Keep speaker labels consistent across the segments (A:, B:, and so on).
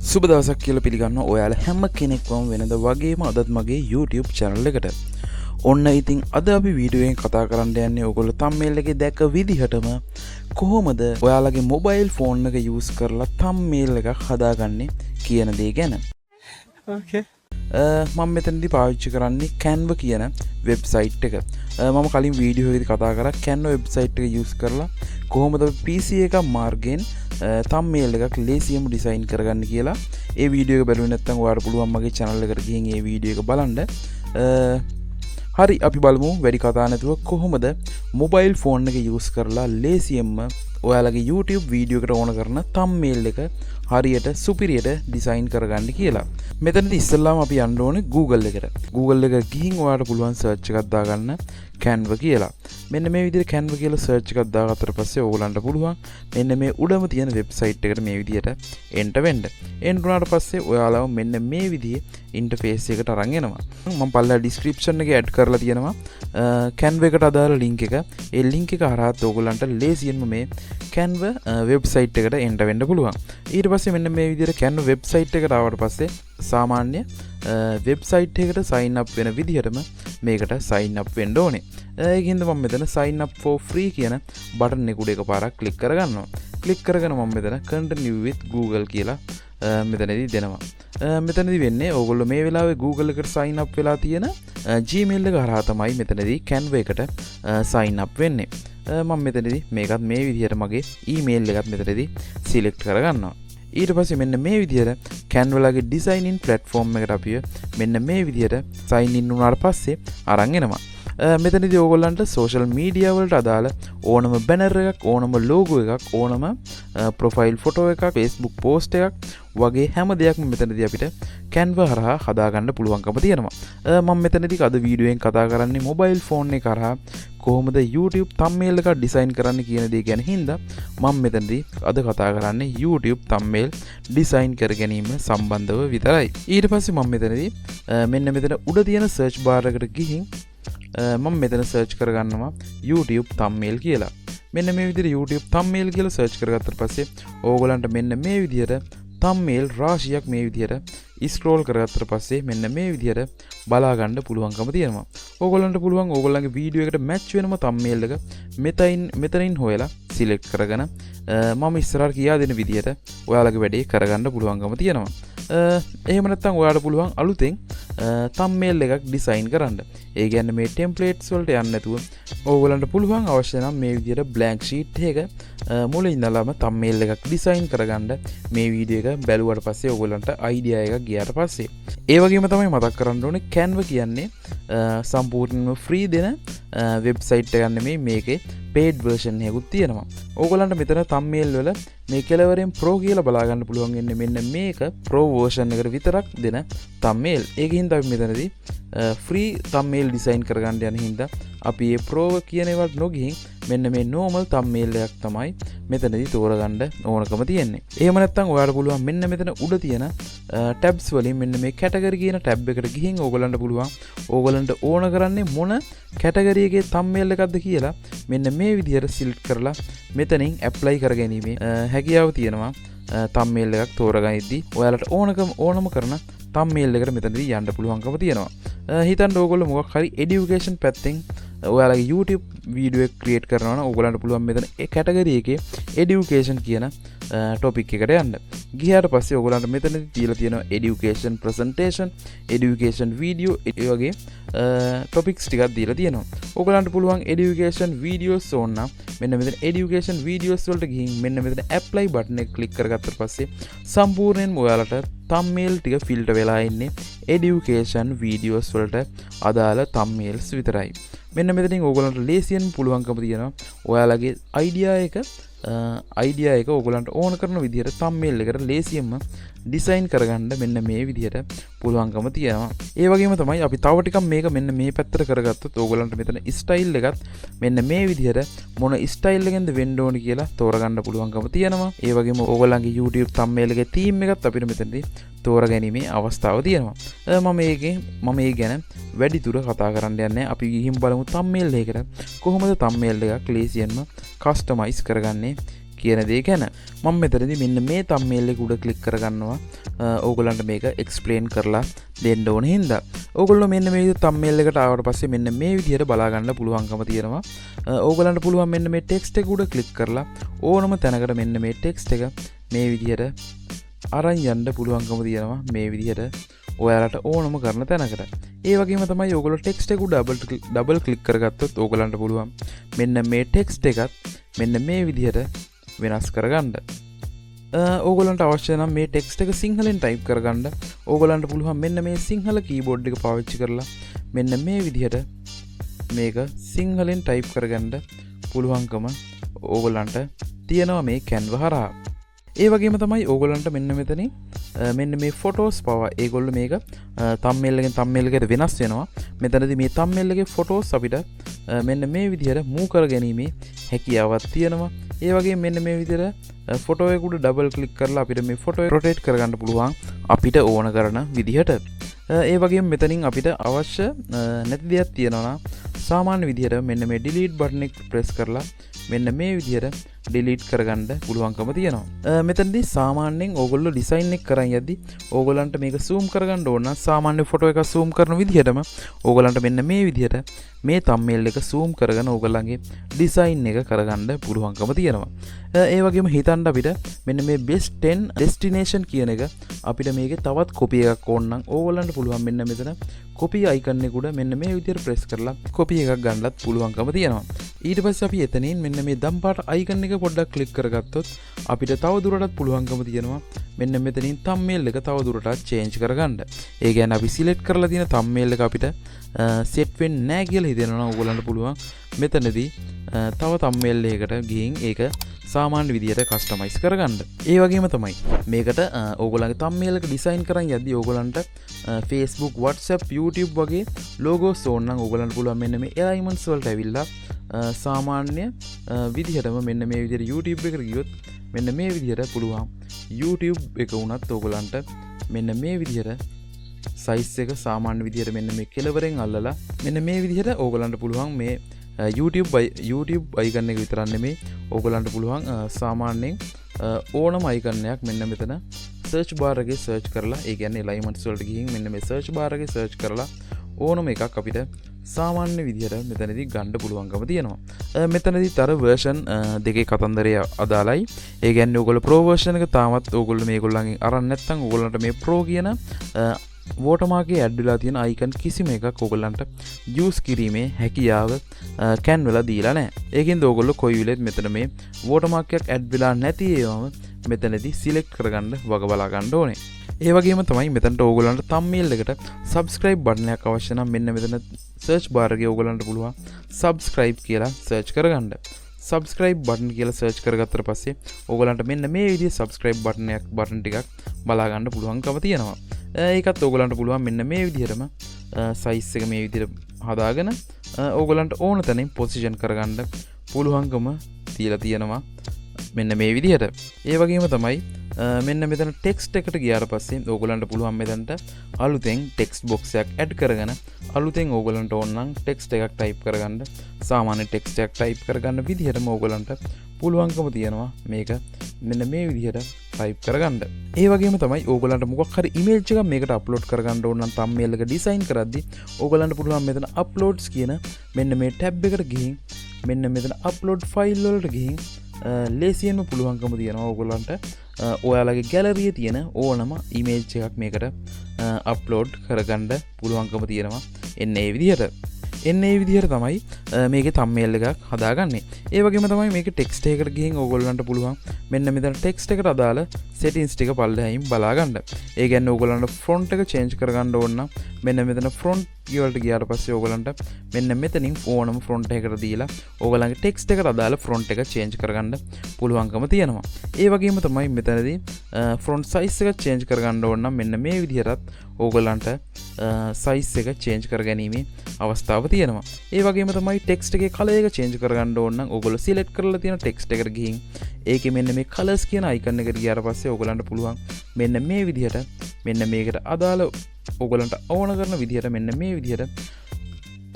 A: සුබ දවසක් කියලා පිළිගන්නවා ඔයාලා හැම කෙනෙක්වම වෙනද වගේම අදත් මගේ YouTube channel එකට. ඔන්න ඉතින් අද අපි වීඩියෝෙන් කතා කරන්න යන්නේ ඔයගොල්ලෝ thumbnail එකේ දැක්ක විදිහටම කොහොමද ඔයාලගේ mobile phone එක use කරලා thumbnail එකක් හදාගන්නේ කියන දේ ගැන.
B: Okay.
A: මම මෙතනදී පාවිච්චි කරන්නේ Canva කියන වෙබ්සයිට් එක. මම කලින් වීඩියෝ එකේදී කතා කරා Canva වෙබ්සයිට් එක use කරලා කොහොමද PC එක මාර්ගෙන් thumbnail එකක් ලේසියෙන්ම ඩිසයින් කරගන්න කියලා. ඒ වීඩියෝ එක බැලුවේ නැත්නම් ඔයාලට පුළුවන් මගේ channel එකට ගිහින් ඒ වීඩියෝ එක බලන්න. හරි අපි බලමු වැඩි කතා නැතුව කොහොමද mobile phone එක use කරලා ලේසියෙන්ම ඔයාලගේ YouTube වීඩියෝ එකට ඕන කරන thumbnail එක හරියට සුපිරියට ඩිසයින් කරගන්න කියලා. මෙතනදී ඉස්සෙල්ලාම අපි යන්න ඕනේ Google එකට. Google එක ගිහින් ඔයාලට පුළුවන් search එකක් දාගන්න Canva කියලා. මෙන්න මේ විදිහට Canva කියලා search එකක් දාගත්තට පස්සේ ඕගලන්ට පුළුවන් මෙන්න මේ උඩම තියෙන වෙබ්සයිට් එකට මේ විදිහට enter වෙන්න. enter වුණාට පස්සේ ඔයාලව මෙන්න මේ විදිහේ interface එකට අරන් එනවා. මම පල්ලා description එකේ add කරලා තියෙනවා Canva එකට අදාළ link එක. ඒ link එක හරහා ඔයගොල්ලන්ට ලේසියෙන්ම මේ Canva website එකට enter වෙන්න පුළුවන්. ඊට පස්සේ මෙන්න මේ විදිහට Canva website එකට ආවට පස්සේ සාමාන්‍ය වෙබ්සයිට් එකකට sign up වෙන විදිහටම මේකට sign up වෙන්න ඕනේ. ඒකින්ද මම මෙතන sign up for free කියන බටන් එක උඩ එකපාරක් click කරගන්නවා. click කරගෙන මම මෙතන continue with Google කියලා මෙතනදී දෙනවා. මෙතනදී වෙන්නේ ඕගොල්ලෝ මේ වෙලාවේ Google එකට sign up වෙලා තියෙන Gmail එක හරහා තමයි මෙතනදී Canva එකට sign up වෙන්නේ. මම මෙතනදී මේකත් මේ විදිහට මගේ email එකත් මෙතනදී select කරගන්නවා. ඊට පස්සේ මෙන්න මේ විදිහට Canva ලගේ designing platform එකට අපි මෙන්න මේ විදිහට sign in වුණාට පස්සේ අරන් එනවා. මෙතනදී ඕගොල්ලන්ට social media වලට අදාළ ඕනම banner එකක්, ඕනම logo එකක්, ඕනම profile photo එකක්, Facebook post එකක් වගේ හැම දෙයක්ම මෙතනදී අපිට Canva හරහා හදාගන්න පුළුවන්කම තියෙනවා. මම මෙතනදී අද වීඩියෝෙන් කතා කරන්නේ mobile phone එක හරහා කොහොමද YouTube thumbnail එක ඩිසයින් කරන්න කියන දේ ගැන හින්දා මම මෙතනදී අද කතා කරන්නේ YouTube thumbnail ඩිසයින් කර ගැනීම සම්බන්ධව විතරයි. ඊට පස්සේ මම මෙතනදී මෙන්න මෙතන උඩ තියෙන search bar එකට ගිහින් මම මෙතන search කරගන්නවා YouTube thumbnail කියලා. මෙන්න මේ විදිහට YouTube thumbnail කියලා search කරගත්තට පස්සේ ඕගොල්ලන්ට මෙන්න මේ විදිහට thumbnail රාශියක් මේ විදිහට scroll කරගත්තට පස්සේ මෙන්න මේ විදිහට බලා ගන්න පුළුවන්කම තියෙනවා. ඕගොල්ලන්ට පුළුවන් ඕගොල්ලන්ගේ වීඩියෝ එකට match වෙනම thumbnail එක මෙතනින් හොයලා select කරගෙන මම ඉස්සරහට කියා දෙන විදිහට ඔයාලගේ වැඩේ කරගන්න පුළුවන්කම තියෙනවා. එහෙම නැත්නම් ඔයාලට පුළුවන් අලුතෙන් thumbnail එකක් ඩිසයින් කරන්න. ඒ කියන්නේ මේ templates වලට යන්න නැතුව ඕගොල්ලන්ට පුළුවන් අවශ්‍ය නම් මේ විදිහට blank sheet එක මුලින් ඉඳලාම thumbnail එකක් ඩිසයින් කරගන්න මේ වීඩියෝ එක බැලුවට පස්සේ ඕගොල්ලන්ට idea එකක් ගියාට පස්සේ. ඒ වගේම තමයි මතක් කරන්න ඕනේ Canva කියන්නේ සම්පූර්ණයෙන්ම free දෙන වෙබ්සයිට් එකක් නෙමෙයි, මේකේ paid version එකකුත් තියෙනවා. ඕගොල්ලන්ට මෙතන thumbnail වල මේ කෙලවරෙන් pro කියලා බලා ගන්න පුළුවන් වෙන්නේ මෙන්න මේක pro version එකට විතරක් දෙන thumbnail. ඒකින් තමයි මෙතනදී free thumbnail design කරගන්න යන හින්දා අපි මේ pro කියන ඒවාට නොගිහින් මෙන්න මේ normal thumbnail එකක් තමයි මෙතනදී තෝරගන්න ඕනකම තියෙන්නේ. එහෙම නැත්නම් ඔයාලට පුළුවන් මෙන්න මෙතන උඩ තියෙන tabs වලින් මෙන්න මේ category කියන tab එකට ගිහින් ඕගොල්ලන්ට පුළුවන් ඕගොල්ලන්ට ඕන කරන්නේ මොන category එකේ thumbnail එකක්ද කියලා මෙන්න මේ විදිහට select කරලා මෙතනින් apply කරගැනීමේ හැකියාව තියෙනවා. thumbnail එකක් තෝරගනිද්දී ඔයාලට ඕනම කරන thumbnail එකට මෙතනදී යන්න පුළුවන්කම තියෙනවා. හිතන්න ඕගොල්ලෝ මොකක් හරි education පැත්තෙන් ඔයාලගේ YouTube වීඩියෝ එක ක්‍රියේට් කරනවා නම් ඕගොල්ලන්ට පුළුවන් මෙතන ඒ කැටගරි එකේ education කියන ටොපික් එකට යන්න. ගියාට පස්සේ ඕගොල්ලන්ට මෙතනදී තියලා තියෙනවා education presentation, education video ඒ වගේ ටොපික්ස් ටිකක් දීලා තියෙනවා. ඕගොල්ලන්ට පුළුවන් education videos ඕන නම් මෙන්න මෙතන education videos වලට ගිහින් මෙන්න මෙතන apply button එක click කරගත්තට පස්සේ සම්පූර්ණයෙන්ම ඔයාලට thumbnail ටික filter වෙලා ඉන්නේ education videos වලට අදාළ thumbnails විතරයි. මෙන්න මෙතනින් ඕගොල්ලන්ට ලේසියෙන් පුළුවන්කම තියෙනවා ඔයාලගේ idea එක ඕගොල්ලන්ට ඕන කරන විදිහට thumbnail එකට ලේසියෙන්ම ඩිසයින් කරගන්න මෙන්න මේ විදිහට පුළුවන්කම තියෙනවා. ඒ වගේම තමයි අපි තව ටිකක් මේක මෙන්න මේ පැත්තට කරගත්තොත් ඕගොල්ලන්ට මෙතන ස්ටයිල් එකත් මෙන්න මේ විදිහට මොන ස්ටයිල් එකෙන්ද වෙන්න ඕනි කියලා තෝරගන්න පුළුවන්කම තියෙනවා. ඒ වගේම ඕගොල්ලන්ගේ YouTube thumbnail එකේ theme එකත් අපිට මෙතනදී තෝරගැනීමේ අවස්ථාව තියෙනවා. මම ඒ ගැන වැඩිදුර කතා කරන්න යන්නේ. අපි ගිහින් බලමු thumbnail එකකට කොහොමද thumbnail එකක් ලේසියෙන්ම customize කරගන්නේ කියන දේ ගැන. මම මෙතනදී මෙන්න මේ thumbnail එක උඩ ක්ලික් කරගන්නවා. ඕගොල්ලන්ට මේක එක්ස්ප්ලේන් කරලා දෙන්න ඕන හින්දා ඕගොල්ලෝ මෙන්න මේ තම්මේල් එකට ආවට පස්සේ මෙන්න මේ විදිහට බලා ගන්න පුළුවන්කම තියෙනවා. ඕගොල්ලන්ට පුළුවන් මෙන්න මේ ටෙක්ස්ට් එක උඩ ක්ලික් කරලා ඕනම තැනකට මෙන්න මේ ටෙක්ස්ට් එක මේ විදිහට අරන් යන්න පුළුවන්කම තියෙනවා මේ විදිහට ඔයාලට ඕනම කරන තැනකට. ඒ වගේම තමයි ඕගොල්ලෝ ටෙක්ස්ට් එක උඩ ඩබල් ක්ලික් කරගත්තොත් ඕගොල්ලන්ට පුළුවන් මෙන්න මේ ටෙක්ස්ට් එකත් මෙන්න මේ විදිහට වෙනස් කරගන්න. ඕගොල්ලන්ට අවශ්‍ය නම් මේ ටෙක්ස්ට් එක සිංහලෙන් ටයිප් කරගන්න ඕගොල්ලන්ට පුළුවන් මෙන්න මේ සිංහල කීබෝඩ් එක පාවිච්චි කරලා මෙන්න මේ විදිහට මේක සිංහලෙන් ටයිප් කරගන්න පුළුවන්කම ඕගොල්ලන්ට තියෙනවා මේ Canva හරහා. ඒ වගේම තමයි ඕගොල්ලන්ට මෙන්න මෙතනින් මෙන්න මේ ෆොටෝස් පවා ඒගොල්ලෝ මේක තම්මේල් එකෙන් තම්මේල් එකට වෙනස් වෙනවා. මෙතනදී මේ තම්මේල් එකේ ෆොටෝස් අපිට මෙන්න මේ විදිහට මූව් කරගැනීමේ හැකියාවක් තියෙනවා. ඒ වගේම මෙන්න මේ විදිහට ෆොටෝ එක උඩ ඩබල් ක්ලික් කරලා අපිට මේ ෆොටෝ එක රොටේට් කරගන්න පුළුවන් අපිට ඕන කරන විදිහට. ඒ වගේම මෙතනින් අපිට අවශ්‍ය නැති දෙයක් තියෙනවා නම් සාමාන්‍ය විදිහට මෙන්න මේ delete button එක press කරලා මෙන්න මේ විදිහට delete කරගන්න පුළුවන්කම තියෙනවා. මෙතනදී සාමාන්‍යයෙන් ඕගොල්ලෝ ඩිසයින් එක කරන් යද්දි ඕගොල්ලන්ට මේක zoom කරගන්න ඕන නම් සාමාන්‍ය ෆොටෝ එක zoom කරන විදිහටම ඕගොල්ලන්ට මෙන්න මේ විදිහට මේ thumbnail එක zoom කරගෙන ඕගොල්ලන්ගේ ඩිසයින් එක කරගන්න පුළුවන්කම තියෙනවා. ඒ වගේම හිතන්න අපිට මෙන්න මේ best 10 destination කියන එක අපිට මේකේ තවත් copy එකක් ඕන නම් ඕගොල්ලන්ට පුළුවන් මෙන්න මෙතන copy icon එක උඩ මෙන්න මේ විදිහට press කරලා copy එකක් ගන්නත් පුළුවන්කම තියෙනවා. ඊට පස්සේ අපි එතනින් මෙන්න මේ දම්පාට icon එක පොඩ්ඩක් ක්ලික් කරගත්තොත් අපිට තව දුරටත් පුළුවන්කම තියෙනවා මෙන්න මෙතනින් thumbnail එක තව දුරටත් change කරගන්න. ඒ කියන්නේ අපි select කරලා තියෙන thumbnail එක අපිට set වෙන්නේ නැහැ කියලා හිතෙනවා නම් ඕගොල්ලන්ට පුළුවන් මෙතනදී තව thumbnail එකකට ගිහින් ඒක සාමාන්‍ය විදිහට කස්ටමයිස් කරගන්න. ඒ වගේම තමයි මේකට ඕගොල්ලන්ගේ thumbnail එක ඩිසයින් කරන් යද්දී ඕගොල්ලන්ට Facebook, WhatsApp, YouTube වගේ logos ඕන නම් ඕගොල්ලන්ට පුළුවන් මෙන්න මේ alignments වලට ඇවිල්ලා සාමාන්‍ය විදිහටම මෙන්න මේ විදිහට YouTube එකට ගියොත් මෙන්න මේ විදිහට පුළුවන් YouTube එක උනත් ඕගොල්ලන්ට මෙන්න මේ විදිහට size එක සාමාන්‍ය විදිහට මෙන්න මේ කෙලවරෙන් අල්ලලා මෙන්න මේ විදිහට ඕගොල්ලන්ට පුළුවන් මේ YouTube icon එක විතරක් නෙමෙයි ඕගොල්ලන්ට පුළුවන් සාමාන්‍යයෙන් ඕනම icon එකක් මෙන්න මෙතන search bar එකේ search කරලා ඒ කියන්නේ alignments වලට ගිහින් මෙන්න මේ search bar එකේ search කරලා ඕනම එකක් අපිට සාමාන්‍ය විදිහට මෙතනදී ගන්න පුළුවන්කම තියෙනවා. මෙතනදී තර version දෙකේ කතන්දරය අදාළයි. ඒ කියන්නේ ඕගොල්ලෝ pro version එක තාමත් ඕගොල්ලෝ මේගොල්ලන්ගෙන් අරන් නැත්නම් ඕගොල්ලන්ට මේ pro කියන watermark එක ඇඩ් වෙලා තියෙන icon කිසිම එකක් ඕගොල්ලන්ට use කිරීමේ හැකියාව Canva වල දීලා නැහැ. ඒකින්ද ඕගොල්ලෝ කොයි වෙලෙත් මෙතන මේ watermark එකක් ඇඩ් වෙලා නැති ඒවාම මෙතනදී select කරගන්න වග බලා ගන්න ඕනේ. ඒ වගේම තමයි මෙතනට ඕගොල්ලන්ට thumbnail එකට subscribe button එකක් අවශ්‍ය නම් මෙන්න මෙතන search bar එකේ ඕගොල්ලන්ට පුළුවන් subscribe කියලා search කරගන්න. subscribe button කියලා search කරගත්තට පස්සේ ඕගොල්ලන්ට මෙන්න මේ විදිහේ subscribe button ටිකක් බලා ගන්න පුළුවන්කම තියෙනවා. ඒකත් ඕගොල්ලන්ට පුළුවන් මෙන්න මේ විදිහටම size එක මේ විදිහට හදාගෙන ඕගොල්ලන්ට ඕන තැනින් position කරගන්න පුළුවන්කම තියලා තියෙනවා මෙන්න මේ විදිහට. ඒ වගේම තමයි මෙන්න මෙතන ටෙක්ස්ට් එකට ගියාට පස්සේ ඕගොල්ලන්ට පුළුවන් මෙතනට අලුතෙන් ටෙක්ස්ට් බොක්ස් එකක් ඇඩ් කරගෙන අලුතෙන් ඕගොල්ලන්ට ඕන නම් ටෙක්ස්ට් එකක් ටයිප් කරගන්න සාමාන්‍ය ටෙක්ස්ට් එකක් ටයිප් කරගන්න විදිහටම ඕගොල්ලන්ට පුළුවන්කම තියෙනවා මේක මෙන්න මේ විදිහට ටයිප් කරගන්න. ඒ වගේම තමයි ඕගොල්ලන්ට මොකක් හරි ඉමේජ් එකක් මේකට අප්ලෝඩ් කරගන්න ඕන නම් thumbnail එක ඩිසයින් කරද්දී ඕගොල්ලන්ට පුළුවන් මෙතන uploads කියන මෙන්න මේ ටැබ් එකට ගිහින් මෙන්න මෙතන upload file වලට ගිහින් ලේසියෙන්ම පුළුවන්කම තියෙනවා ඕගොල්ලන්ට ඔයාලගේ ගැලරියේ තියෙන ඕනම ඉමේජ් එකක් මේකට අප්ලෝඩ් කරගන්න පුළුවන්කම තියෙනවා. එන්නේ මේ විදිහට. එන්නේ මේ විදිහට තමයි මේකේ thumbnail එකක් හදාගන්නේ. ඒ වගේම තමයි මේකේ text එකකට ගිහින් ඕගොල්ලන්ට පුළුවන් මෙන්න මෙතන text එකට අදාළ settings ටික පල්ලෙහින් බලා ගන්න. ඒ කියන්නේ ඕගොල්ලන්ට font එක change කරගන්න ඕන නම් මෙන්න මෙතන front වලට ගියාට පස්සේ ඕගොල්ලන්ට මෙන්න මෙතනින් ඕනම front එකකට දීලා ඕගොල්ලන්ගේ text එකට අදාළ front එක change කරගන්න පුළුවන්කම තියෙනවා. ඒ වගේම තමයි මෙතනදී front size එක change කරගන්න ඕන නම් මෙන්න මේ විදිහටත් ඕගොල්ලන්ට size එක change කරගැනීමේ අවස්ථාව තියෙනවා. ඒ වගේම තමයි text එකේ color එක change කරගන්න ඕන නම් ඕගොල්ලෝ select කරලා තියෙන text එකට ගිහින් ඒකේ මෙන්න මේ colors කියන icon එකට ගියාට පස්සේ ඕගොල්ලන්ට පුළුවන් මෙන්න මේ විදිහට මෙන්න මේකට අදාළ ඕගොල්ලන්ට ඕන කරන විදිහට මෙන්න මේ විදිහට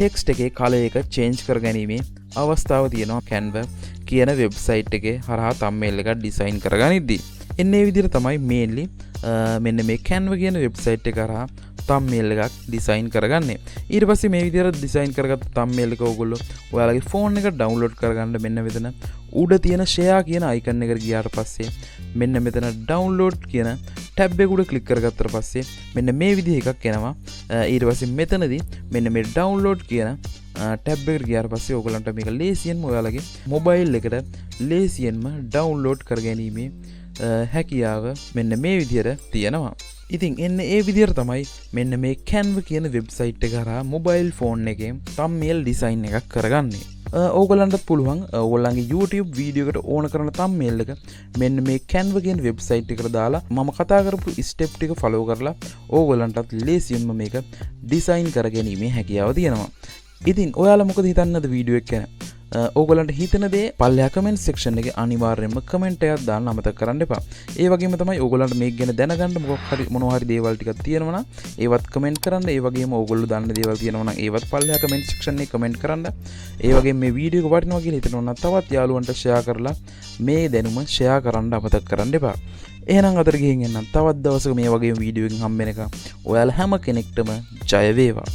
A: text එකේ color එක change කරගැනීමේ අවස්ථාව තියෙනවා Canva කියන website එකේ හරහා thumbnail එකක් design කරගනිද්දී. එන්නේ මේ විදිහට තමයි mainly මෙන්න මේ Canva කියන වෙබ්සයිට් එක කරා thumbnail එකක් ඩිසයින් කරගන්නේ. ඊට පස්සේ මේ විදිහට ඩිසයින් කරගත්ත thumbnail එක ඔයගොල්ලෝ ඔයාලගේ ෆෝන් එකට ඩවුන්ලෝඩ් කරගන්න මෙන්න මෙතන උඩ තියෙන share කියන icon එකට ගියාට පස්සේ මෙන්න මෙතන download කියන ටැබ් එක උඩ ක්ලික් කරගත්තට පස්සේ මෙන්න මේ විදිහ එකක් එනවා. ඊට පස්සේ මෙතනදී මෙන්න මේ download කියන ටැබ් එකට ගියාට පස්සේ ඔයගලන්ට මේක ලේසියෙන්ම ඔයාලගේ මොබයිල් එකට ලේසියෙන්ම download කරගැනීමේ හැකියාව මෙන්න මේ විදිහට තියෙනවා. ඉතින් එන්න ඒ විදිහට තමයි මෙන්න මේ Canva කියන වෙබ්සයිට් එක කරා මොබයිල් ෆෝන් එකේ thumbnail design එකක් කරගන්නේ. ඕගොල්ලන්ටත් පුළුවන් ඕගොල්ලන්ගේ YouTube වීඩියෝ එකට ඕන කරන thumbnail එක මෙන්න මේ Canva කියන වෙබ්සයිට් එකට දාලා මම කතා කරපු ස්ටෙප් ටික ෆලෝ කරලා ඕගොල්ලන්ටත් ලේසියෙන්ම මේක ඩිසයින් කරගැනීමේ හැකියාව තියෙනවා. ඉතින් ඔයාලා මොකද හිතන්නද වීඩියෝ එක ගැන? ඕගොල්ලන්ට හිතන දේ පල්ලෙහා කමෙන්ට් සෙක්ෂන් එකේ අනිවාර්යයෙන්ම කමෙන්ට් එකක් දාන්න අමතක කරන්න එපා. ඒ වගේම තමයි ඕගොල්ලන්ට මේක ගැන දැනගන්න මොනවා හරි දේවල් ටිකක් තියෙනවා නම් ඒවත් කමෙන්ට් කරන්න. ඒ වගේම ඕගොල්ලෝ දන්න දේවල් තියෙනවා නම් ඒවත් පල්ලෙහා කමෙන්ට් සෙක්ෂන් එකේ කමෙන්ට් කරන්න. ඒ වගේම මේ වීඩියෝ එක වටිනවා කියලා හිතනවා නම් තවත් යාළුවන්ට ෂෙයා කරලා මේ දැනුම ෂෙයා කරන්න අමතක කරන්න එපා. එහෙනම් අතර ගිහින් එන්නම් තවත් දවසක මේ වගේම වීඩියෝ එකකින් හම්බ වෙනකම් ඔයාලා හැම කෙනෙක්ටම ජය වේවා.